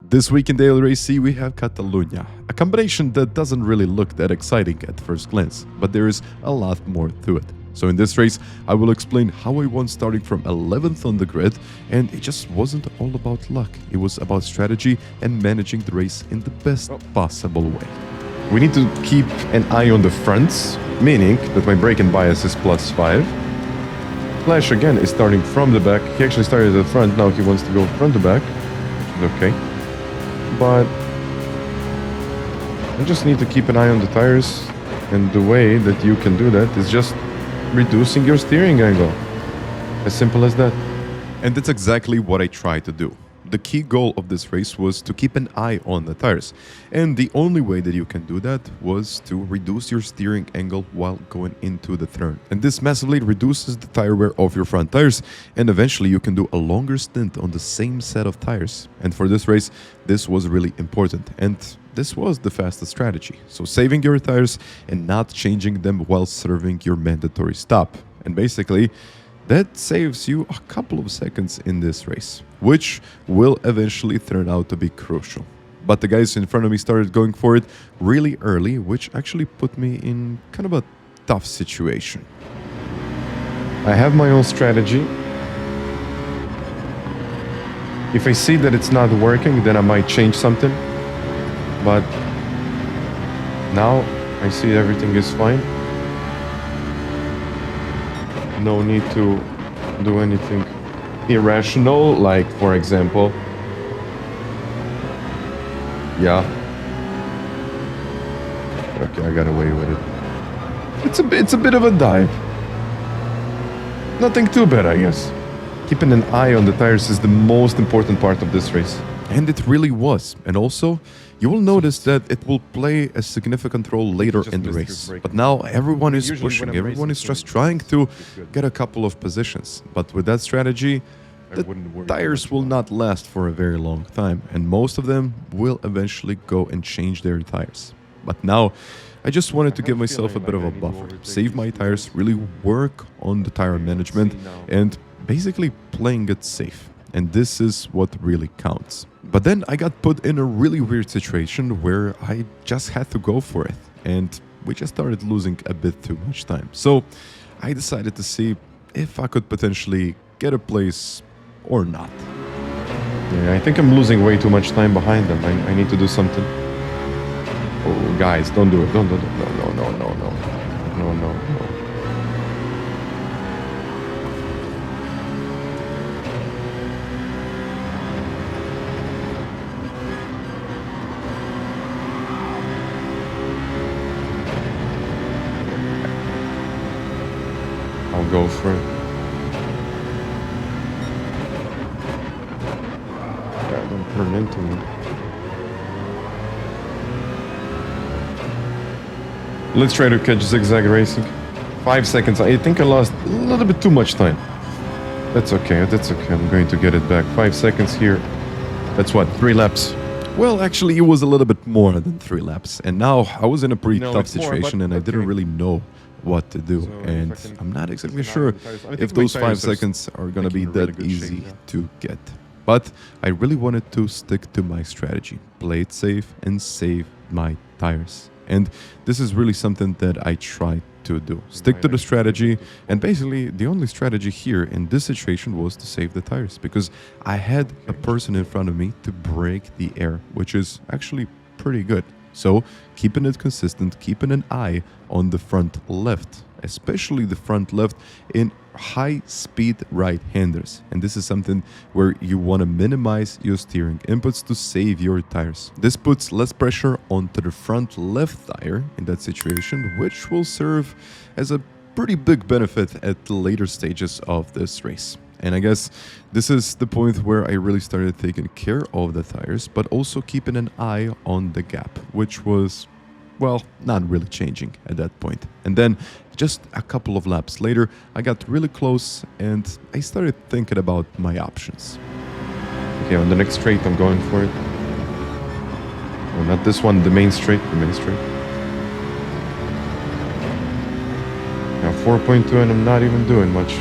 This week in Daily Race C we have Catalunya, a combination that doesn't really look that exciting at first glance, but there is a lot more to it. So in this race, I will explain how I won starting from 11th on the grid, and it just wasn't all about luck. It was about strategy and managing the race in the best possible way. We need to keep an eye on the fronts, meaning that my braking bias is +5. Flash again is starting from the back. He actually started at the front, now he wants to go front to back, which is okay. But I just need to keep an eye on the tires, and the way that you can do that is just reducing your steering angle. As simple as that. And that's exactly what I tried to do. The key goal of this race was to keep an eye on the tires. And the only way that you can do that was to reduce your steering angle while going into the turn. And this massively reduces the tire wear of your front tires, and eventually you can do a longer stint on the same set of tires. And for this race, this was really important. And this was the fastest strategy. So saving your tires and not changing them while serving your mandatory stop. And basically, that saves you a couple of seconds in this race, which will eventually turn out to be crucial. But the guys in front of me started going for it really early, which actually put me in kind of a tough situation. I have my own strategy. If I see that it's not working, then I might change something. But now I see everything is fine. No need to do anything irrational, like, for example, yeah. Okay, I got away with it. It's a bit of a dive. Nothing too bad, I guess. Keeping an eye on the tires is the most important part of this race. And it really was. And also, you will notice that it will play a significant role later in the race. But now everyone is pushing, everyone is just trying to get a couple of positions. But with that strategy, the tires will not last for a very long time, and most of them will eventually go and change their tires. But now, I just wanted to give myself a bit of a buffer, save my tires, really work on the tire management, and basically playing it safe. And this is what really counts. But then I got put in a really weird situation where I just had to go for it, and we just started losing a bit too much time. So I decided to see if I could potentially get a place or not. Yeah, I think I'm losing way too much time behind them. I need to do something. Oh, guys, don't do it. Don't do it. No. I'll go for it. Yeah, don't turn into me. Let's try to catch zigzag racing. 5 seconds. I think I lost a little bit too much time. That's okay. I'm going to get it back. 5 seconds here. That's what, 3 laps? Well, actually, it was a little bit more than 3 laps. And now I was in a pretty tough situation, and I didn't really know what to do. So and I'm not exactly sure if those 5 seconds are going to be that easy to get. But I really wanted to stick to my strategy. Play it safe and save my tires. And this is really something that I tried to do. Stick to the strategy, and basically the only strategy here in this situation was to save the tires, because I had a person in front of me to break the air, which is actually pretty good. So keeping it consistent, keeping an eye on the front left, especially the front left in high-speed right-handers. And this is something where you want to minimize your steering inputs to save your tires. This puts less pressure onto the front left tire in that situation, which will serve as a pretty big benefit at the later stages of this race. And I guess this is the point where I really started taking care of the tires, but also keeping an eye on the gap, which was, well, not really changing at that point. And then just a couple of laps later, I got really close and I started thinking about my options. Okay, on the next straight, I'm going for it. No, not this one, the main straight, Now 4.2 and I'm not even doing much.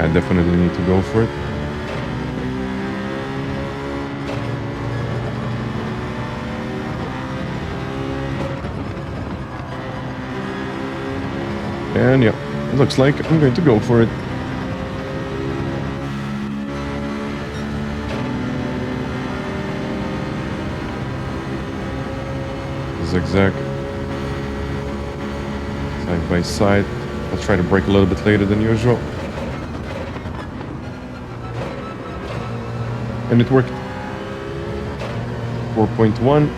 I definitely need to go for it. And yeah, it looks like I'm going to go for it. Zigzag. Side by side. I'll try to brake a little bit later than usual. And it worked. 4.1.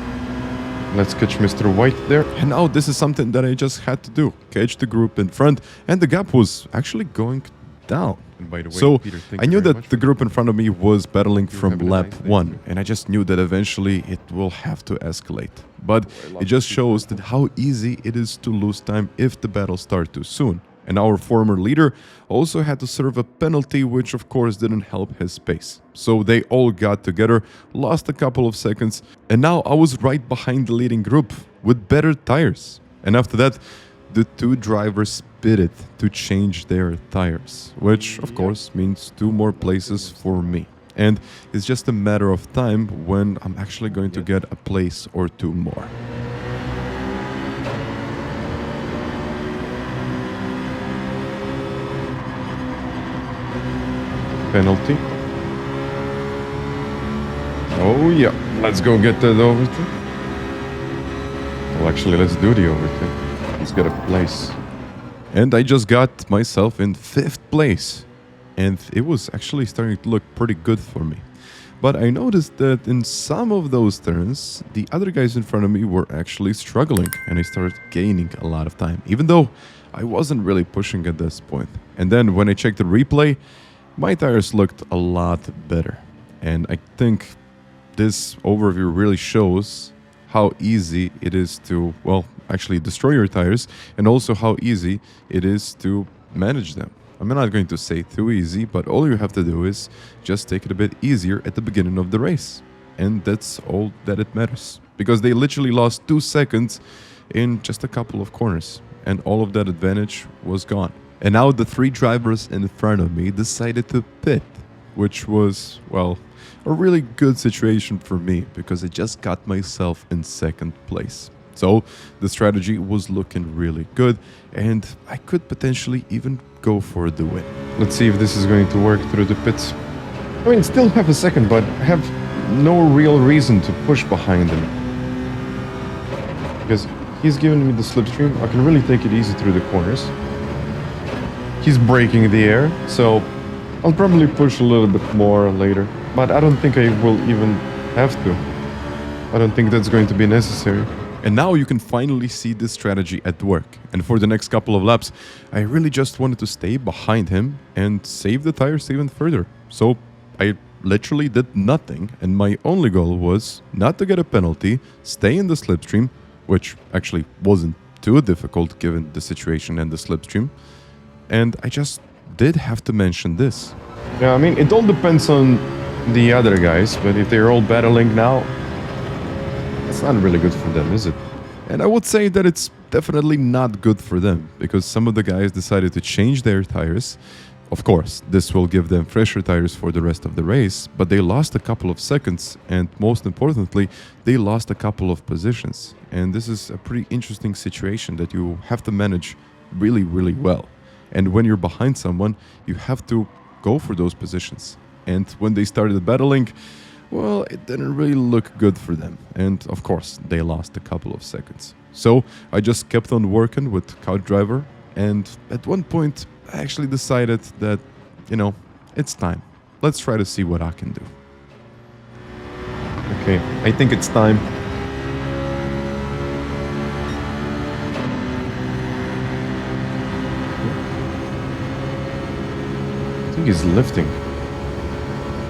Let's catch Mr. White there. And now this is something that I just had to do. Catch the group in front. And the gap was actually going down. And by the way, so Peter, I knew that the group in front of me was battling from lap 1. And I just knew that eventually it will have to escalate. But it just shows that how easy it is to lose time if the battle starts too soon. And our former leader also had to serve a penalty, which of course didn't help his pace. So they all got together, lost a couple of seconds, and now I was right behind the leading group with better tires. And after that, the two drivers pitted to change their tires, which of course means 2 more places for me. And it's just a matter of time when I'm actually going to get a place or 2 more. Penalty. Oh yeah, let's go get that overtake. Well, actually, let's do the overtake. He's got a place. And I just got myself in 5th place. And it was actually starting to look pretty good for me. But I noticed that in some of those turns, the other guys in front of me were actually struggling. And I started gaining a lot of time, even though I wasn't really pushing at this point. And then when I checked the replay, my tires looked a lot better. And I think this overview really shows how easy it is to, well, actually destroy your tires, and also how easy it is to manage them. I'm not going to say too easy, but all you have to do is just take it a bit easier at the beginning of the race. And that's all that it matters. Because they literally lost 2 seconds in just a couple of corners. And all of that advantage was gone. And now the 3 drivers in front of me decided to pit, which was, well, a really good situation for me because I just got myself in 2nd place. So the strategy was looking really good and I could potentially even go for the win. Let's see if this is going to work through the pits. I mean, still have a second, but I have no real reason to push behind him. Because he's giving me the slipstream. I can really take it easy through the corners. He's braking the air, so I'll probably push a little bit more later. But I don't think I will even have to. I don't think that's going to be necessary. And now you can finally see this strategy at work. And for the next couple of laps, I really just wanted to stay behind him and save the tires even further. So I literally did nothing, and my only goal was not to get a penalty, stay in the slipstream, which actually wasn't too difficult given the situation and the slipstream. And I just did have to mention this. Yeah, I mean, it all depends on the other guys, but if they're all battling now, it's not really good for them, is it? And I would say that it's definitely not good for them, because some of the guys decided to change their tires. Of course, this will give them fresher tires for the rest of the race, but they lost a couple of seconds, and most importantly, they lost a couple of positions. And this is a pretty interesting situation that you have to manage really, really well. And when you're behind someone, you have to go for those positions. And when they started battling, well, it didn't really look good for them. And of course, they lost a couple of seconds. So I just kept on working with Couch Driver. And at one point, I actually decided that, you know, it's time. Let's try to see what I can do. Okay, I think it's time. I think he's lifting.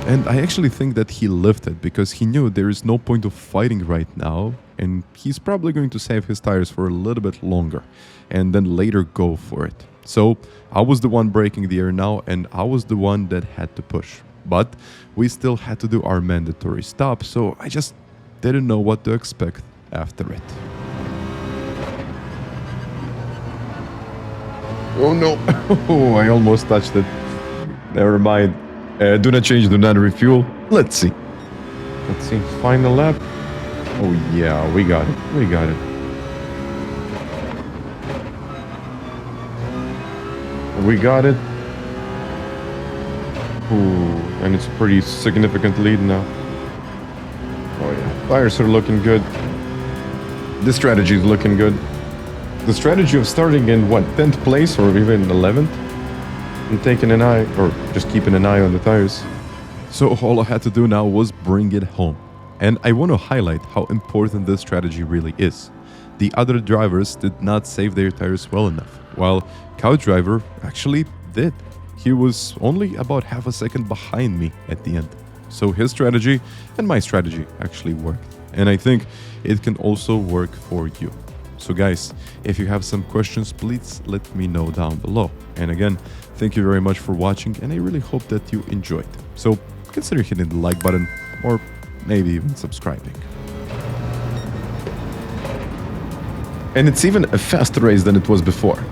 And I actually think that he lifted because he knew there is no point of fighting right now, and he's probably going to save his tires for a little bit longer and then later go for it. So I was the one braking the air now, and I was the one that had to push. But we still had to do our mandatory stop, so I just didn't know what to expect after it. Oh no! Oh, I almost touched it. Never mind. Do not change, do not refuel. Let's see. Let's see. Final lap. Oh yeah, we got it. We got it. We got it. Ooh, and it's a pretty significant lead now. Oh yeah, tires are looking good. The strategy is looking good. The strategy of starting in what, 10th place or even 11th? And taking an eye, or just keeping an eye on the tires. So all I had to do now was bring it home. And I want to highlight how important this strategy really is. The other drivers did not save their tires well enough, while Couch Driver actually did. He was only about half a second behind me at the end. So his strategy and my strategy actually worked. And I think it can also work for you. So guys, if you have some questions, please let me know down below. And again, thank you very much for watching, and I really hope that you enjoyed. So consider hitting the like button, or maybe even subscribing. And it's even a faster race than it was before.